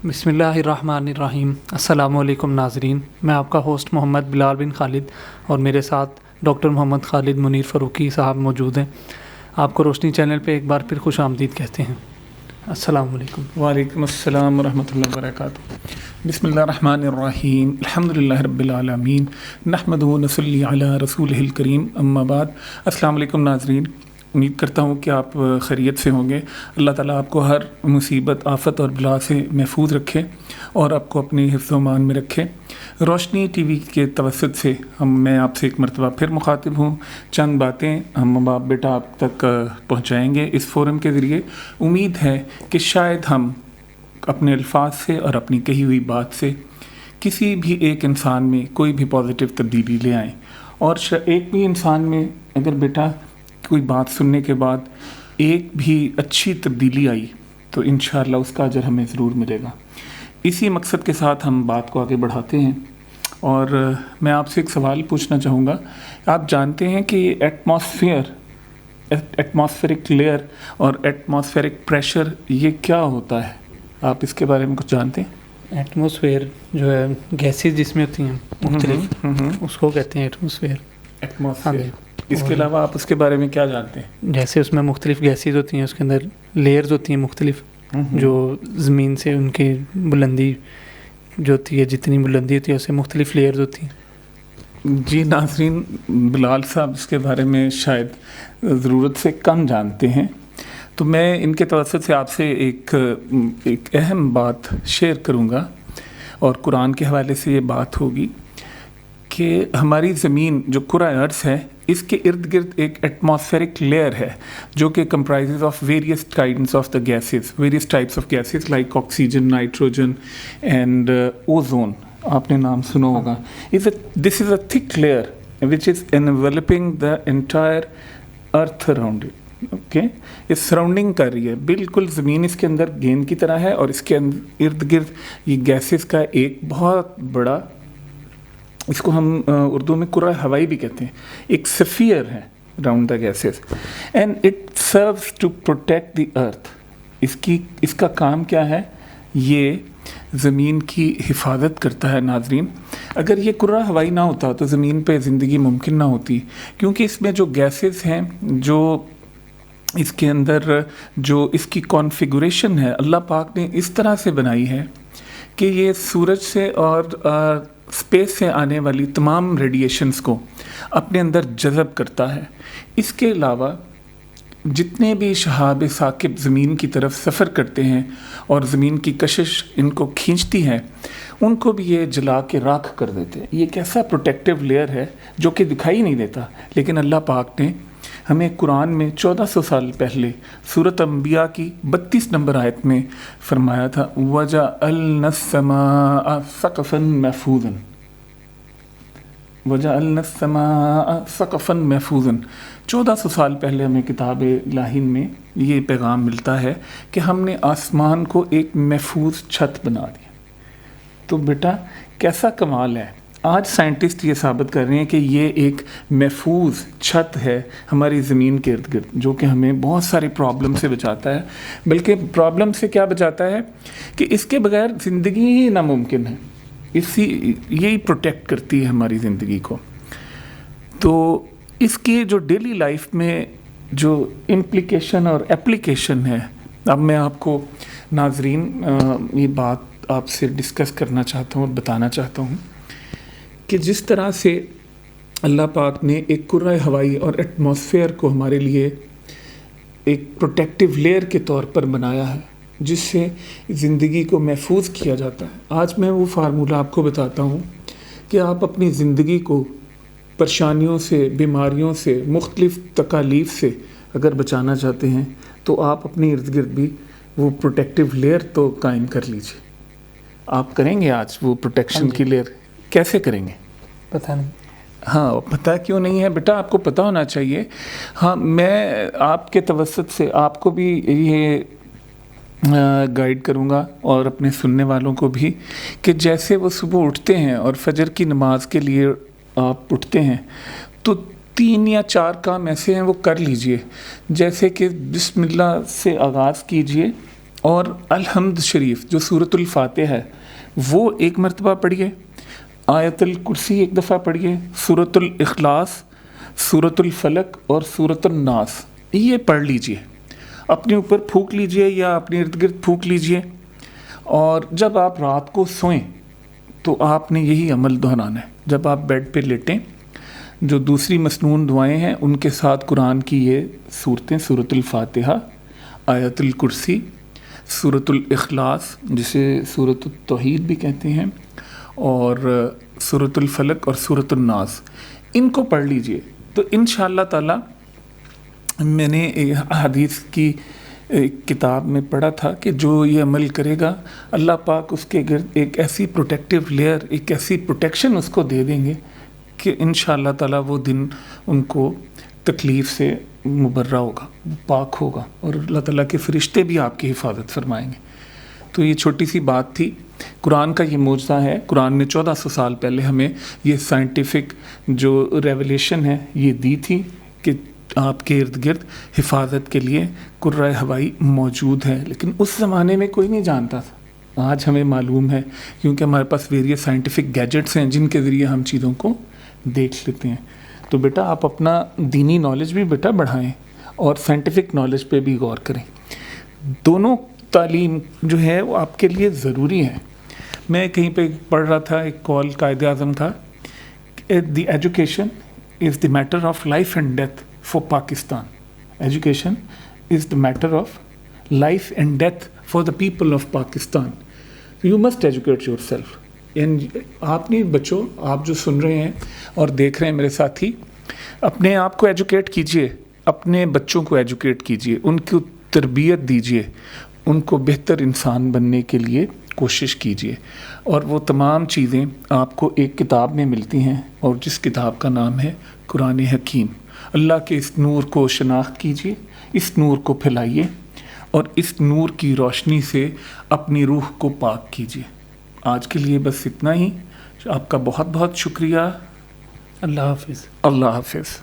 बिस्मिल्लाहिर्रहमानिर्रहीम। अस्सलामु अलैकुम नाज़रीन, मैं आपका होस्ट मोहम्मद बिलाल बिन खालिद और मेरे साथ डॉक्टर मोहम्मद खालिद मुनीर फ़ारूकी साहब मौजूद हैं। आपको रोशनी चैनल पे एक बार फिर खुश आमदीद कहते हैं। अस्सलामु अलैकुम। वालेकुम अस्सलाम वरहमतुल्लाहि वबरकातुहू। बिस्मिल्लाहिर्रहमानिर्रहीम। अल्हम्दुलिल्लाहि रब्बिल आलमीन। नहमदुहु व नसल्ली अला रसूलिहिल करीम। अम्मा बाद। अस्सलामु अलैकुम नाज़रीन, उम्मीद करता हूँ कि आप खैरियत से होंगे। अल्लाह ताला आपको हर मुसीबत, आफत और बला से महफूज रखे और आपको अपनी हिफ्ज़-ओ-मान में रखे। रोशनी टीवी के तवस्सुत से मैं आपसे एक मरतबा फिर मुखातिब हूँ। चंद बातें हम बाप बेटा आप तक पहुँचाएँगे इस फोरम के ज़रिए। उम्मीद है कि शायद हम अपने अल्फाज से और अपनी कही हुई बात से किसी भी एक इंसान में कोई भी पॉजिटिव तब्दीली ले आएँ, और एक भी इंसान में अगर बेटा कोई बात सुनने के बाद एक भी अच्छी तब्दीली आई तो इंशाअल्लाह उसका अजर हमें ज़रूर मिलेगा। इसी मकसद के साथ हम बात को आगे बढ़ाते हैं और मैं आपसे एक सवाल पूछना चाहूँगा। आप जानते हैं कि एटमॉस्फेरिक लेयर और एटमॉस्फेरिक प्रेशर ये क्या होता है? आप इसके बारे में कुछ जानते हैं? एटमॉस्फेयर जो है गैसेस जिसमें होती हैं मुख्तलिफ, उसको कहते हैं एटमॉस्फेयर। इसके अलावा आप उसके बारे में क्या जानते हैं? जैसे उसमें मुख्तलिफ गैसेस होती हैं, उसके अंदर लेयर्स होती हैं मुख्तलिफ, जो ज़मीन से उनकी बुलंदी जो होती है, जितनी बुलंदी होती है उससे मुख्तलिफ लेयर्स होती हैं। जी नाज़रीन, बिलाल साहब इसके बारे में शायद ज़रूरत से कम जानते हैं, तो मैं इनके तवस्सुत से आपसे एक अहम बात शेयर करूँगा और कुरान के हवाले से ये बात होगी कि हमारी ज़मीन जो कुरा अर्थ है, इसके इर्द गिर्द एक एटमॉस्फेरिक लेयर है जो कि comprises of various kinds of the gases, various types of gases like oxygen, nitrogen and ozone. आपने नाम सुना होगा। This is a thick layer which is enveloping the entire earth around it. Okay, ये surrounding कर रही है, बिल्कुल ज़मीन इसके अंदर गेंद की तरह है और इसके इर्द गिर्द ये गैसेस का एक बहुत बड़ा, इसको हम उर्दू में कुरा हवाई भी कहते हैं, एक सफ़ियर है round the gases and it serves to protect the earth. इसका काम क्या है? ये ज़मीन की हिफाजत करता है। नाज़रीन, अगर ये कुरा हवाई ना होता तो ज़मीन पे ज़िंदगी मुमकिन ना होती, क्योंकि इसमें जो गैसेस हैं, जो इसके अंदर जो इसकी कॉन्फ़िगरेशन है, अल्लाह पाक ने इस तरह से बनाई है कि ये सूरज से और स्पेस से आने वाली तमाम रेडिएशंस को अपने अंदर जज़ब करता है। इसके अलावा जितने भी शहाब साकिब ज़मीन की तरफ सफ़र करते हैं और ज़मीन की कशिश इनको खींचती है, उनको भी ये जला के राख कर देते हैं। ये एक ऐसा प्रोटेक्टिव लेयर है जो कि दिखाई नहीं देता, लेकिन अल्लाह पाक ने हमें कुरान में 1400 साल पहले सूरत अंबिया की 32 नंबर आयत में फरमाया था, वजअलना अस्समाअ सकफ़न महफूज़न। वजअलना अस्समाअ सकफ़न महफूज़न। 1400 साल पहले हमें किताब इलाही में ये पैगाम मिलता है कि हमने आसमान को एक महफूज छत बना दिया। तो बेटा कैसा कमाल है। आज साइंटिस्ट ये साबित कर रहे हैं कि ये एक महफूज छत है हमारी ज़मीन के इर्द गिर्द, जो कि हमें बहुत सारी प्रॉब्लम से बचाता है। बल्कि प्रॉब्लम से क्या बचाता है कि इसके बगैर ज़िंदगी ही नामुमकिन है। यही प्रोटेक्ट करती है हमारी ज़िंदगी को। तो इसकी जो डेली लाइफ में जो इम्प्लिकेशन और एप्लीकेशन है, अब मैं आपको नाज़रीन ये बात आपसे डिस्कस करना चाहता हूँ और बताना चाहता हूँ कि जिस तरह से अल्लाह पाक ने एक कुर्रा हवाई और एटमॉस्फेयर को हमारे लिए एक प्रोटेक्टिव लेयर के तौर पर बनाया है, जिससे ज़िंदगी को महफूज किया जाता है। आज मैं वो फार्मूला आपको बताता हूँ कि आप अपनी ज़िंदगी को परेशानियों से, बीमारियों से, मुख्तलिफ़ तकालीफ से अगर बचाना चाहते हैं तो आप अपने इर्द गिर्द भी वो प्रोटेक्टिव लेयर तो कायम कर लीजिए। आप करेंगे आज वो प्रोटेक्शन की लेयर? कैसे करेंगे? पता नहीं। हाँ, पता क्यों नहीं है बेटा, आपको पता होना चाहिए। हाँ, मैं आपके तवस्सुत से आपको भी ये गाइड करूँगा और अपने सुनने वालों को भी, कि जैसे वो सुबह उठते हैं और फजर की नमाज के लिए आप उठते हैं तो 3 या 4 काम ऐसे हैं वो कर लीजिए। जैसे कि बिस्मिल्लाह से आगाज़ कीजिए اور الحمد شریف جو سورۃ الفاتحہ ہے وہ ایک مرتبہ پڑھیے، آیت الکرسی ایک دفعہ پڑھیے، سورۃ الاخلاص، سورۃ الفلق اور سورۃ الناس یہ پڑھ لیجئے، اپنے اوپر پھونک لیجئے یا اپنے ارد گرد پھونک لیجئے، اور جب آپ رات کو سوئیں تو آپ نے یہی عمل دہرانا ہے۔ جب آپ بیڈ پہ لیٹیں، جو دوسری مسنون دعائیں ہیں ان کے ساتھ قرآن کی یہ صورتیں، سورۃ الفاتحہ، آیت الکرسی، سورۃ الاخلاص جسے سورۃ التوحید بھی کہتے ہیں، اور سورۃ الفلق اور سورۃ الناس، ان کو پڑھ لیجئے تو انشاءاللہ تعالی، میں نے حدیث کی کتاب میں پڑھا تھا کہ جو یہ عمل کرے گا اللہ پاک اس کے گرد ایک ایسی پروٹیکٹیو لیئر، ایک ایسی پروٹیکشن اس کو دے دیں گے کہ انشاءاللہ تعالی وہ دن ان کو تکلیف سے مبرہ ہوگا، پاک ہوگا، اور اللہ تعالیٰ کے فرشتے بھی آپ کی حفاظت فرمائیں گے۔ تو یہ چھوٹی سی بات تھی، قرآن کا یہ معجزہ ہے۔ قرآن نے 1400 سال پہلے ہمیں یہ سائنٹیفک جو ریولیشن ہے یہ دی تھی کہ آپ کے ارد گرد حفاظت کے لیے کرۂ ہوائی موجود ہے، لیکن اس زمانے میں کوئی نہیں جانتا تھا۔ آج ہمیں معلوم ہے کیونکہ ہمارے پاس ویریس سائنٹیفک گیجٹس ہیں جن کے ذریعے ہم چیزوں کو دیکھ لیتے ہیں۔ تو بیٹا آپ اپنا دینی نالج بھی بیٹا بڑھائیں اور سائنٹیفک نالج پہ بھی غور کریں، دونوں تعلیم جو ہے وہ آپ کے لیے ضروری ہے۔ میں کہیں پہ پڑھ رہا تھا، ایک کال قائد اعظم تھا، the education is the matter of life and death for Pakistan, education is the matter of life and death for the people of Pakistan, you must educate your self. آپ نہیں بچوں، آپ جو سن رہے ہیں اور دیکھ رہے ہیں میرے ساتھی، اپنے آپ کو ایجوکیٹ کیجئے، اپنے بچوں کو ایجوکیٹ کیجئے، ان کو تربیت دیجئے، ان کو بہتر انسان بننے کے لیے کوشش کیجئے، اور وہ تمام چیزیں آپ کو ایک کتاب میں ملتی ہیں، اور جس کتاب کا نام ہے قرآن حکیم۔ اللہ کے اس نور کو شناخت کیجئے، اس نور کو پھیلائیے، اور اس نور کی روشنی سے اپنی روح کو پاک کیجئے۔ آج کے لیے بس اتنا ہی، آپ کا بہت بہت شکریہ۔ اللہ حافظ۔ اللہ حافظ۔